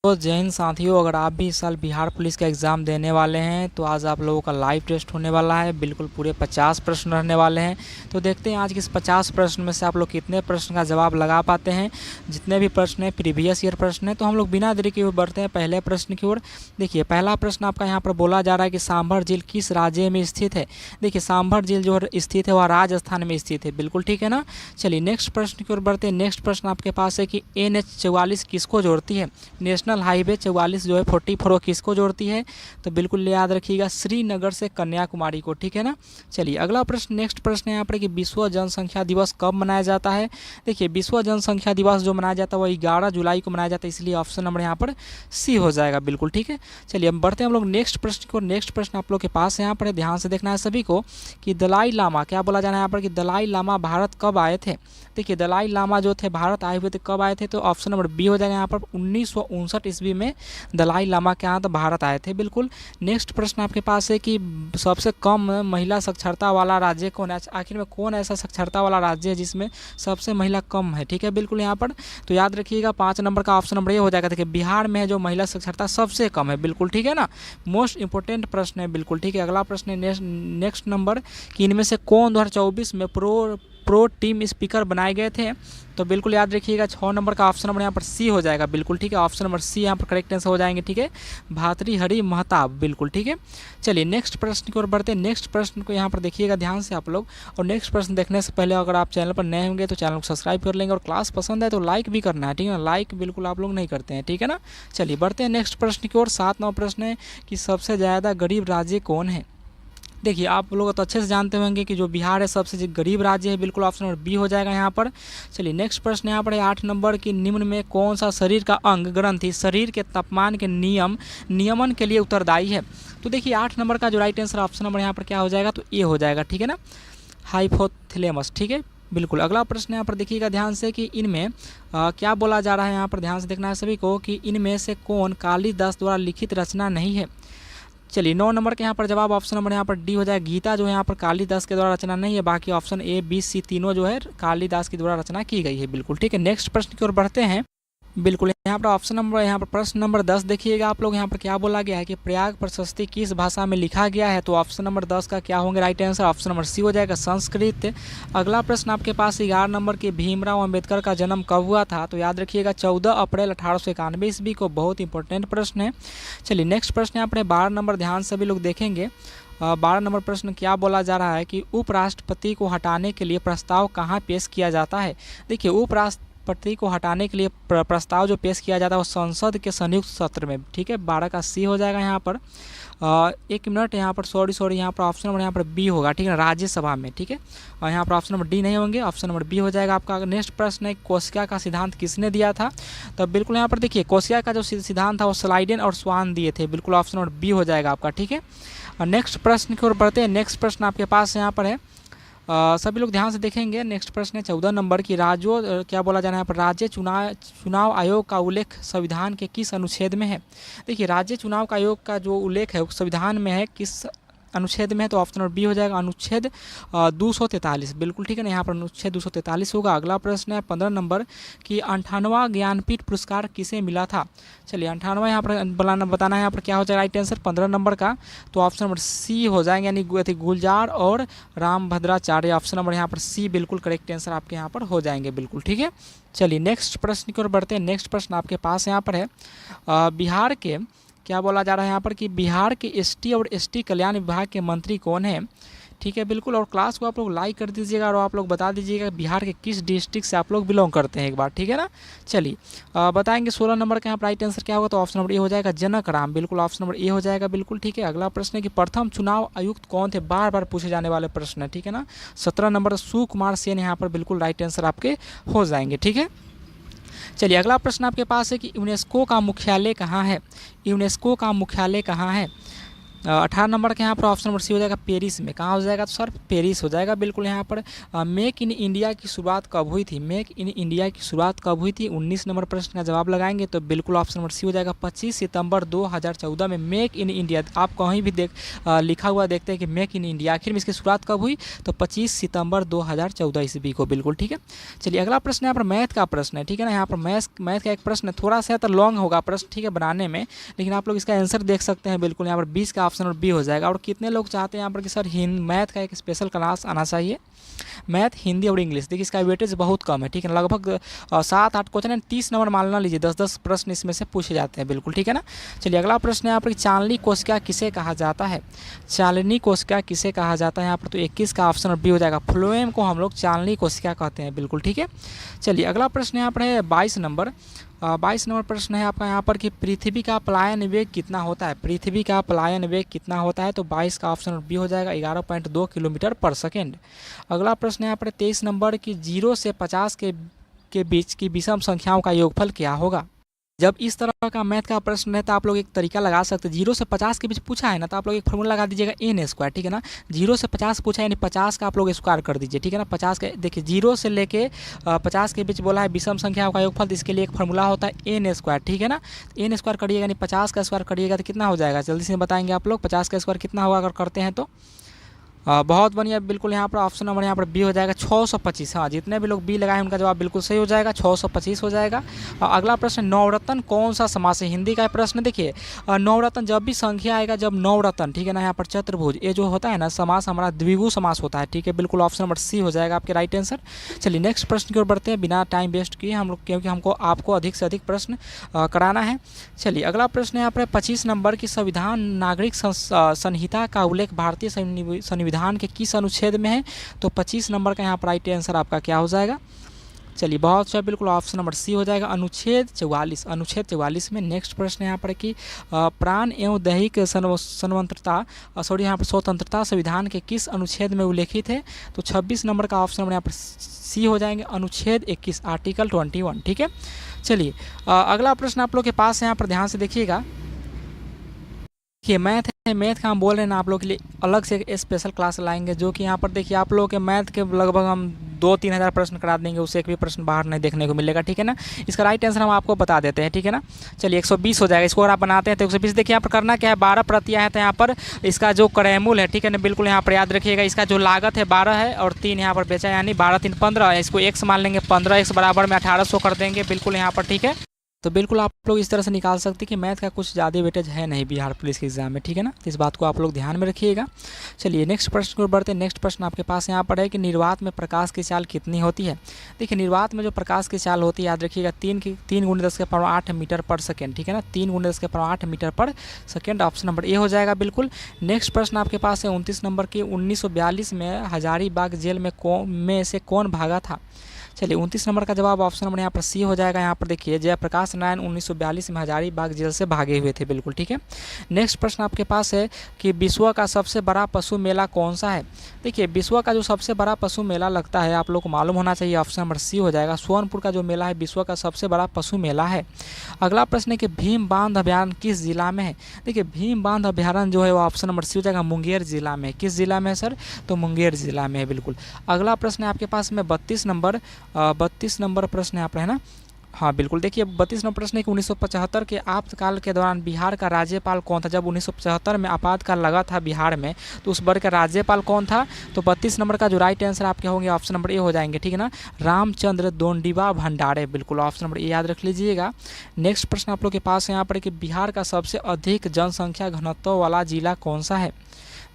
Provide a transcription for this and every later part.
तो जय हिंद साथियों, अगर आप भी इस साल बिहार पुलिस का एग्ज़ाम देने वाले हैं तो आज आप लोगों का लाइव टेस्ट होने वाला है। बिल्कुल पूरे 50 प्रश्न रहने वाले हैं। तो देखते हैं आज के इस 50 प्रश्न में से आप लोग कितने प्रश्न का जवाब लगा पाते हैं। जितने भी प्रश्न हैं प्रीवियस ईयर प्रश्न हैं। तो हम लोग बिना देरी के बढ़ते हैं पहले प्रश्न की ओर। देखिए पहला प्रश्न आपका यहाँ पर बोला जा रहा है कि सांभर झील किस राज्य में स्थित है। देखिए सांभर झील जो स्थित है वह राजस्थान में स्थित है। बिल्कुल ठीक है ना। चलिए नेक्स्ट प्रश्न की ओर बढ़ते हैं। नेक्स्ट प्रश्न आपके पास है कि NH-44 किसको जोड़ती है। नेशनल हाईवे 44 जो है 44 किसको जोड़ती है। तो बिल्कुल याद रखिएगा श्रीनगर से कन्याकुमारी को। ठीक है ना। चलिए अगला प्रश्न, नेक्स्ट प्रश्न है यहाँ पर कि विश्व जनसंख्या दिवस कब मनाया जाता है। देखिए विश्व जनसंख्या दिवस जो मनाया जाता है वह 11 जुलाई को मनाया जाता है, इसलिए ऑप्शन नंबर यहाँ पर सी हो जाएगा। बिल्कुल ठीक है। चलिए अब बढ़ते हैं हम लोग नेक्स्ट प्रश्न को। नेक्स्ट प्रश्न आप लोग के पास यहाँ पर ध्यान से देखना है सभी को कि दलाई लामा, क्या बोला जाना है यहाँ पर कि दलाई लामा भारत कब आए थे। देखिए दलाई लामा जो थे भारत आए हुए थे, कब आए थे। तो ऑप्शन नंबर बी हो जाएगा यहाँ पर 1959 ईस्वी में दलाई लामा के यहाँ तो भारत आए थे। बिल्कुल। नेक्स्ट प्रश्न आपके पास है कि सबसे कम महिला साक्षरता वाला राज्य कौन है। आखिर में कौन ऐसा साक्षरता वाला राज्य है जिसमें सबसे महिला कम है। ठीक है बिल्कुल यहाँ पर। तो याद रखिएगा 5 नंबर का ऑप्शन नंबर ये हो जाएगा। देखिए बिहार में है जो महिला साक्षरता सबसे कम है। बिल्कुल ठीक है ना। मोस्ट इंपॉर्टेंट प्रश्न है। बिल्कुल ठीक है। अगला प्रश्न है नेक्स्ट नंबर कि इनमें से कौन 2024 में प्रो टीम स्पीकर बनाए गए थे। तो बिल्कुल याद रखिएगा 6 नंबर का ऑप्शन नंबर यहाँ पर सी हो जाएगा। बिल्कुल ठीक है। ऑप्शन नंबर सी यहाँ पर करेक्ट आंसर हो जाएंगे। ठीक है भातृहरि महताब। बिल्कुल ठीक है। चलिए नेक्स्ट प्रश्न की ओर बढ़ते हैं। नेक्स्ट प्रश्न को यहाँ पर देखिएगा ध्यान से आप लोग। और नेक्स्ट प्रश्न देखने से पहले अगर आप चैनल पर नए होंगे तो चैनल को सब्सक्राइब कर लेंगे और क्लास पसंद है तो लाइक भी करना है। ठीक है ना। लाइक बिल्कुल आप लोग नहीं करते हैं। ठीक है ना। चलिए बढ़ते हैं नेक्स्ट प्रश्न की ओर। 7वां प्रश्न है कि सबसे ज़्यादा गरीब राज्य कौन है। देखिए आप लोग तो अच्छे से जानते होंगे कि जो बिहार है सबसे गरीब राज्य है। बिल्कुल ऑप्शन नंबर बी हो जाएगा यहाँ पर। चलिए नेक्स्ट प्रश्न यहाँ पर है 8 नंबर की निम्न में कौन सा शरीर का अंग ग्रंथि शरीर के तापमान के नियमन के लिए उत्तरदायी है। तो देखिए 8 नंबर का जो राइट आंसर ऑप्शन नंबर यहाँ पर क्या हो जाएगा, तो ए हो जाएगा। ठीक है ना। हाइपोथैलेमस। ठीक है बिल्कुल। अगला प्रश्न यहाँ पर देखिएगा ध्यान से कि इनमें क्या बोला जा रहा है। यहाँ पर ध्यान से देखना है सभी को कि इनमें से कौन कालिदास द्वारा लिखित रचना नहीं है। चलिए 9 नंबर के यहाँ पर जवाब ऑप्शन नंबर यहाँ पर डी हो जाए। गीता जो है यहाँ पर कालिदास के द्वारा रचना नहीं है। बाकी ऑप्शन ए बी सी तीनों जो है कालिदास के द्वारा रचना की गई है। बिल्कुल ठीक है। नेक्स्ट प्रश्न की ओर बढ़ते हैं। बिल्कुल यहाँ पर ऑप्शन नंबर यहाँ पर प्रश्न नंबर 10 देखिएगा आप लोग। यहाँ पर क्या बोला गया है कि प्रयाग प्रशस्ति किस भाषा में लिखा गया है। तो ऑप्शन नंबर 10 का क्या होंगे right answer, option number C हो जाएगा संस्कृत। अगला प्रश्न आपके पास 11 नंबर के भीमराव अंबेडकर का जन्म कब हुआ था। तो याद रखिएगा 14 अप्रैल 1891 ईस्वी को। बहुत इंपॉर्टेंट प्रश्न है। चलिए नेक्स्ट प्रश्न यहाँ पर 12 नंबर ध्यान से भी लोग देखेंगे। 12 नंबर प्रश्न क्या बोला जा रहा है कि उपराष्ट्रपति को हटाने के लिए प्रस्ताव कहाँ पेश किया जाता है। देखिए उपराष्ट्रपति को हटाने के लिए प्रस्ताव जो पेश किया जाता है वो संसद के संयुक्त सत्र में। ठीक है 12 का सी हो जाएगा यहाँ पर। 1 मिनट यहाँ पर सॉरी यहाँ पर ऑप्शन नंबर यहाँ पर बी होगा। ठीक है राज्यसभा में। ठीक है और यहाँ पर ऑप्शन नंबर डी नहीं होंगे, ऑप्शन नंबर बी हो जाएगा आपका। नेक्स्ट प्रश्न है कोशिका का सिद्धांत किसने दिया था। तो बिल्कुल यहाँ पर देखिए कोशिका का जो सिद्धांत था वो स्लाइडेन और स्वान दिए थे। बिल्कुल ऑप्शन नंबर बी हो जाएगा आपका। ठीक है और नेक्स्ट प्रश्न की ओर बढ़ते हैं। नेक्स्ट प्रश्न आपके पास यहाँ पर है सभी लोग ध्यान से देखेंगे। नेक्स्ट प्रश्न है 14 नंबर की क्या बोला जाना है यहाँ पर राज्य चुनाव आयोग का उल्लेख संविधान के किस अनुच्छेद में है। देखिए राज्य चुनाव आयोग का जो उल्लेख है वो संविधान में है, किस अनुच्छेद में है। तो ऑप्शन नंबर बी हो जाएगा अनुच्छेद 243। बिल्कुल ठीक है ना। यहाँ पर अनुच्छेद 243 होगा। अगला प्रश्न है 15 नंबर कि 98वां ज्ञानपीठ पुरस्कार किसे मिला था। चलिए 98वां यहाँ पर बताना है। यहाँ पर क्या हो जाएगा राइट आंसर 15 नंबर का। तो ऑप्शन नंबर सी हो जाएंगे यानी गुलजार और रामभद्राचार्य। ऑप्शन नंबर यहाँ पर सी बिल्कुल करेक्ट आंसर आपके यहाँ पर हो जाएंगे। बिल्कुल ठीक है। चलिए नेक्स्ट प्रश्न की ओर बढ़ते हैं। नेक्स्ट प्रश्न आपके पास यहाँ पर है बिहार के क्या बोला जा रहा है यहाँ पर कि बिहार के एसटी और एसटी कल्याण विभाग के मंत्री कौन है। ठीक है बिल्कुल। और क्लास को आप लोग लाइक कर दीजिएगा और आप लोग बता दीजिएगा बिहार के किस डिस्ट्रिक्ट से आप लोग बिलोंग करते हैं एक बार। ठीक है ना। चलिए बताएंगे 16 नंबर का यहाँ पर राइट आंसर क्या होगा। तो ऑप्शन नंबर ए हो जाएगा जनक राम। बिल्कुल ऑप्शन नंबर ए हो जाएगा। बिल्कुल ठीक है। अगला प्रश्न है कि प्रथम चुनाव आयुक्त कौन थे, बार बार पूछे जाने वाले प्रश्न है। ठीक है ना। 17 नंबर सुकुमार सेन यहाँ पर बिल्कुल राइट आंसर आपके हो जाएंगे। ठीक है। चलिए अगला प्रश्न आपके पास है कि यूनेस्को का मुख्यालय कहाँ है। यूनेस्को का मुख्यालय कहाँ है। 18 नंबर का यहाँ पर ऑप्शन नंबर सी हो जाएगा पेरिस में। कहाँ हो जाएगा तो सर पेरिस हो जाएगा बिल्कुल यहाँ पर। मेक इन इंडिया की शुरुआत कब हुई थी? मेक इन इंडिया की शुरुआत कब हुई थी? 19 नंबर प्रश्न का जवाब लगाएंगे तो बिल्कुल ऑप्शन नंबर सी हो जाएगा 25 सितंबर 2014 में मेक इन इंडिया। आप कहीं भी लिखा हुआ देखते हैं कि मेक इन इंडिया, आखिर में इसकी शुरुआत कब हुई तो 25 सितंबर 2014 ईस्वी को बिल्कुल। ठीक है, चलिए अगला प्रश्न यहाँ पर मैथ का प्रश्न है। ठीक है ना, यहाँ पर मैथ का एक प्रश्न है, थोड़ा सा तो लॉन्ग होगा प्रश्न, ठीक है, बनाने में, लेकिन आप लोग इसका आंसर देख सकते हैं बिल्कुल। यहाँ पर 20 का ऑप्शन नंबर बी हो जाएगा। और कितने लोग चाहते हैं यहाँ पर कि सर मैथ का एक स्पेशल क्लास आना चाहिए, मैथ हिंदी और इंग्लिश। देखिए इसका वेटेज बहुत कम है, ठीक है, लगभग 7-8 क्वेश्चन है, 30 नंबर मानना लीजिए, 10-10 प्रश्न इसमें से पूछे जाते हैं बिल्कुल। ठीक है ना, चलिए अगला प्रश्न है यहाँ पर चांदनी कोशिका किसे कहा जाता है? चांदनी कोशिका किसे कहा जाता है? यहाँ पर तो 21 का ऑप्शन बी हो जाएगा। फ्लोएम को हम लोग चांदनी कोशिका कहते हैं बिल्कुल। ठीक है, चलिए अगला प्रश्न यहाँ पर है 22 नंबर। 22 नंबर प्रश्न है आपका यहाँ पर कि पृथ्वी का पलायन वेग कितना होता है? पृथ्वी का पलायन वेग कितना होता है? तो 22 का ऑप्शन बी हो जाएगा 11.2 किलोमीटर पर सेकेंड। अगला प्रश्न यहाँ पर 23 नंबर की 0 से 50 के बीच की विषम संख्याओं का योगफल क्या होगा? जब इस तरह का मैथ का प्रश्न है तो आप लोग एक तरीका लगा सकते हैं, 0 से 50 के बीच पूछा है ना, तो आप लोग एक फॉर्मूला लगा दीजिएगा एन स्क्वायर। ठीक है ना, 0 से 50 पूछा है यानी 50 का आप लोग स्क्वायर कर दीजिए। ठीक है ना, 50 के देखिए 0 से लेके 50 के बीच बोला है विषम संख्याओं का योगफल, तो इसके लिए एक फॉर्मूला होता है एन स्क्वायर। ठीक है ना, एन स्क्वायर करिएगा यानी 50 का स्क्वायर करिएगा तो कितना हो जाएगा, जल्दी से बताएंगे आप लोग। 50 का स्क्वायर कितना होगा अगर करते हैं तो? बहुत बढ़िया, बिल्कुल यहाँ पर ऑप्शन नंबर यहाँ पर बी हो जाएगा 625। हाँ, जितने भी लोग बी लगाए उनका जवाब बिल्कुल सही हो जाएगा, 625 हो जाएगा। अगला प्रश्न, नवरत्न कौन सा समास है? हिंदी का प्रश्न देखिए, नवरत्न जब भी संख्या आएगा, जब नवरत्न, ठीक है ना, यहाँ पर चतुर्भुज, ये जो होता है ना समास हमारा द्विगु समास होता है। ठीक है, बिल्कुल ऑप्शन नंबर सी हो जाएगा आपके राइट आंसर। चलिए नेक्स्ट प्रश्न की ओर बढ़ते हैं बिना टाइम वेस्ट किए हम लोग, क्योंकि हमको आपको अधिक से अधिक प्रश्न कराना है। चलिए अगला प्रश्न यहाँ पर 25 नंबर की संविधान नागरिक संहिता का उल्लेख भारतीय संविधान के किस अनुच्छेद में है? तो 25 नंबर का यहाँ पर राइट आंसर आपका क्या हो जाएगा? चलिए बहुत अच्छा, बिल्कुल ऑप्शन नंबर सी हो जाएगा, अनुच्छेद 44। अनुच्छेद 44 में। नेक्स्ट प्रश्न यहाँ पर कि प्राण एवं दैहिक यहाँ पर स्वतंत्रता संविधान के किस अनुच्छेद में उल्लेखित है? तो 26 नंबर का ऑप्शन नंबर यहाँ पर सी हो जाएंगे, अनुच्छेद 21, आर्टिकल 21। ठीक है, चलिए अगला प्रश्न आप लोग के पास यहाँ पर ध्यान से देखिएगा। देखिए मैथ है, मैथ का हम बोल रहे हैं ना आप लोग के लिए अलग से एक स्पेशल क्लास लाएंगे, जो कि यहाँ पर देखिए आप लोगों के मैथ के लगभग हम 2-3 हज़ार प्रश्न करा देंगे, उससे एक भी प्रश्न बाहर नहीं देखने को मिलेगा। ठीक है ना, इसका राइट आंसर हम आपको बता देते हैं। ठीक है ना, चलिए 120 हो जाएगा, इसको अगर आप बनाते हैं तो 120। देखिए यहाँ पर करना क्या है, 12 प्रतियां है तो यहाँ पर इसका जो क्रयमूल है, ठीक है ना, बिल्कुल यहाँ पर याद रखिएगा, इसका जो लागत है 12 है और 3 यहाँ पर बेचा, यानी 12×3 15, इसको x मान लेंगे, 15x बराबर में 1800 कर देंगे बिल्कुल यहाँ पर। ठीक है, तो बिल्कुल आप लोग इस तरह से निकाल सकते हैं कि मैथ का कुछ ज़्यादा वेटेज है नहीं बिहार पुलिस के एग्जाम में। ठीक है ना, तो इस बात को आप लोग ध्यान में रखिएगा। चलिए नेक्स्ट प्रश्न को बढ़ते हैं। नेक्स्ट प्रश्न आपके पास यहाँ पर है कि निर्वात में प्रकाश की चाल कितनी होती है? देखिए निर्वात में जो प्रकाश की चाल होती है, याद रखिएगा 3 × 10⁸ मीटर पर सेकेंड। ठीक है ना, 3 × 10⁸ मीटर पर सेकेंड, ऑप्शन नंबर ए हो जाएगा बिल्कुल। नेक्स्ट प्रश्न आपके पास है 29 नंबर की, 1942 में हजारीबाग जेल में से कौन भागा था? चलिए 29 नंबर का जवाब ऑप्शन नंबर यहाँ पर सी हो जाएगा। यहाँ पर देखिए जयप्रकाश नारायण 1942 में हजारीबाग जेल से भागे हुए थे बिल्कुल। ठीक है, नेक्स्ट प्रश्न आपके पास है कि विश्व का सबसे बड़ा पशु मेला कौन सा है? देखिए विश्व का जो सबसे बड़ा पशु मेला लगता है आप लोग को मालूम होना चाहिए, ऑप्शन नंबर सी हो जाएगा, सोनपुर का जो मेला है विश्व का सबसे बड़ा पशु मेला है। अगला प्रश्न है कि भीम बांध अभ्यारण्य किस जिला में है? देखिए भीम बांध अभ्यारण्य जो है वो ऑप्शन नंबर सी हो जाएगा, मुंगेर जिला में। किस जिला में है सर? तो मुंगेर जिला में है बिल्कुल। अगला प्रश्न है आपके पास में 32 नंबर प्रश्न यहाँ पर है ना, हाँ बिल्कुल। देखिए 32 नंबर प्रश्न है कि 1975 के आपातकाल के दौरान बिहार का राज्यपाल कौन था? जब 1975 में आपातकाल लगा था बिहार में तो उस बार का राज्यपाल कौन था? तो 32 नंबर का जो राइट आंसर आपके होंगे ऑप्शन नंबर ए हो जाएंगे। ठीक है ना, रामचंद्र दोंडीबा भंडारे, बिल्कुल ऑप्शन नंबर ए याद रख लीजिएगा। नेक्स्ट प्रश्न आप लोग के पास यहाँ पर कि बिहार का सबसे अधिक जनसंख्या घनत्व वाला जिला कौन सा है?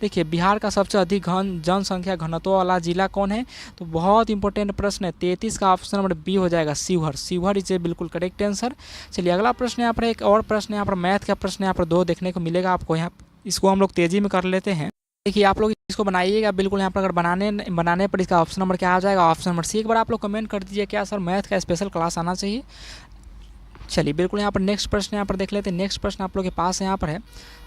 देखिए बिहार का सबसे अधिक जनसंख्या घनत्व वाला जिला कौन है? तो बहुत इंपॉर्टेंट प्रश्न है, 33 का ऑप्शन नंबर बी हो जाएगा, शिवहर। शिवहर इज ए बिल्कुल करेक्ट आंसर। चलिए अगला प्रश्न यहाँ पर एक और प्रश्न, यहाँ पर मैथ का प्रश्न यहाँ पर 2 देखने को मिलेगा आपको। यहाँ इसको हम लोग तेजी में कर लेते हैं। देखिए आप लोग इसको बनाइएगा बिल्कुल। यहाँ पर अगर बनाने पर इसका ऑप्शन नंबर क्या आ जाएगा? Option number C. एक बार आप लोग कमेंट कर दीजिए क्या सर मैथ का स्पेशल क्लास आना चाहिए? चलिए बिल्कुल यहाँ पर नेक्स्ट प्रश्न यहाँ पर देख लेते हैं। नेक्स्ट प्रश्न आप लोग के पास यहाँ पर है,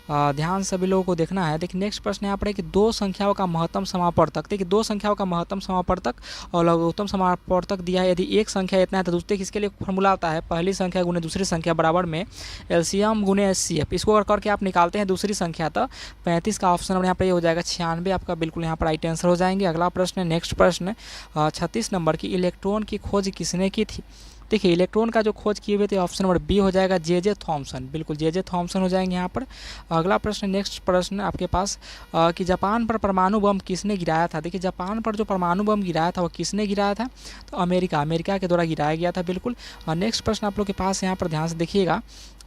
ध्यान सभी लोगों को देखना है। देखिए नेक्स्ट प्रश्न यहाँ पर है कि दो संख्याओं का महत्तम समापवर्तक, देखिए दो संख्याओं का महत्तम समापवर्तक और लघुत्तम समापवर्तक दिया है। यदि एक संख्या इतना है तो दूसरे किसके लिए फॉर्मूला आता है, पहली संख्या गुने दूसरी संख्या बराबर में एलसीएम गुने एचसीएफ। इसको अगर करके आप निकालते हैं दूसरी संख्या तो 35 का ऑप्शन नंबर यहाँ पर ये हो जाएगा 96 आपका बिल्कुल यहाँ पर राइट आंसर हो जाएंगे। अगला प्रश्न है, नेक्स्ट प्रश्न 36 नंबर की, इलेक्ट्रॉन की खोज किसने की थी। देखिए इलेक्ट्रॉन का जो खोज किए हुए थे ऑप्शन नंबर बी हो जाएगा जे थॉमसन, बिल्कुल जे थॉमसन हो जाएंगे यहाँ पर। अगला प्रश्न, नेक्स्ट प्रश्न आपके पास कि जापान पर परमाणु बम किसने गिराया था। देखिए जापान पर जो परमाणु बम गिराया था वो किसने गिराया था, तो अमेरिका के द्वारा गिराया गया था बिल्कुल। नेक्स्ट प्रश्न आप लोग के पास यहाँ पर ध्यान से देखिएगा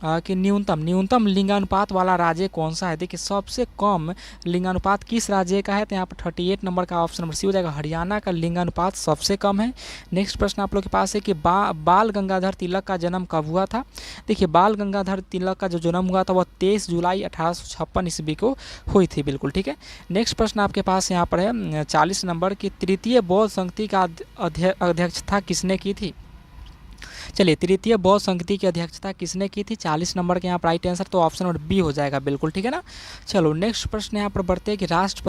कि न्यूनतम लिंगानुपात वाला राज्य कौन सा है। देखिए सबसे कम लिंगानुपात किस राज्य का है, तो यहाँ पर 38 नंबर का ऑप्शन नंबर सी हो जाएगा, हरियाणा का लिंगानुपात सबसे कम है। नेक्स्ट प्रश्न आप लोग के पास है कि बाल गंगाधर तिलक का जन्म कब हुआ था। देखिए बाल गंगाधर तिलक का जो जन्म हुआ था वह 23 जुलाई 1856 ईस्वी को हुई थी बिल्कुल, ठीक है। नेक्स्ट प्रश्न आपके पास यहाँ पर है 40 नंबर की, तृतीय बौद्ध संघि का अध्यक्षता किसने की थी। चलिए तृतीय बौद्ध संघि की अध्यक्षता किसने की थी, 40 नंबर के यहाँ पर राइट आंसर तो ऑप्शन नंबर बी हो जाएगा बिल्कुल, ठीक है ना। चलो नेक्स्ट प्रश्न यहाँ पर बढ़ते हैं कि राष्ट्रपति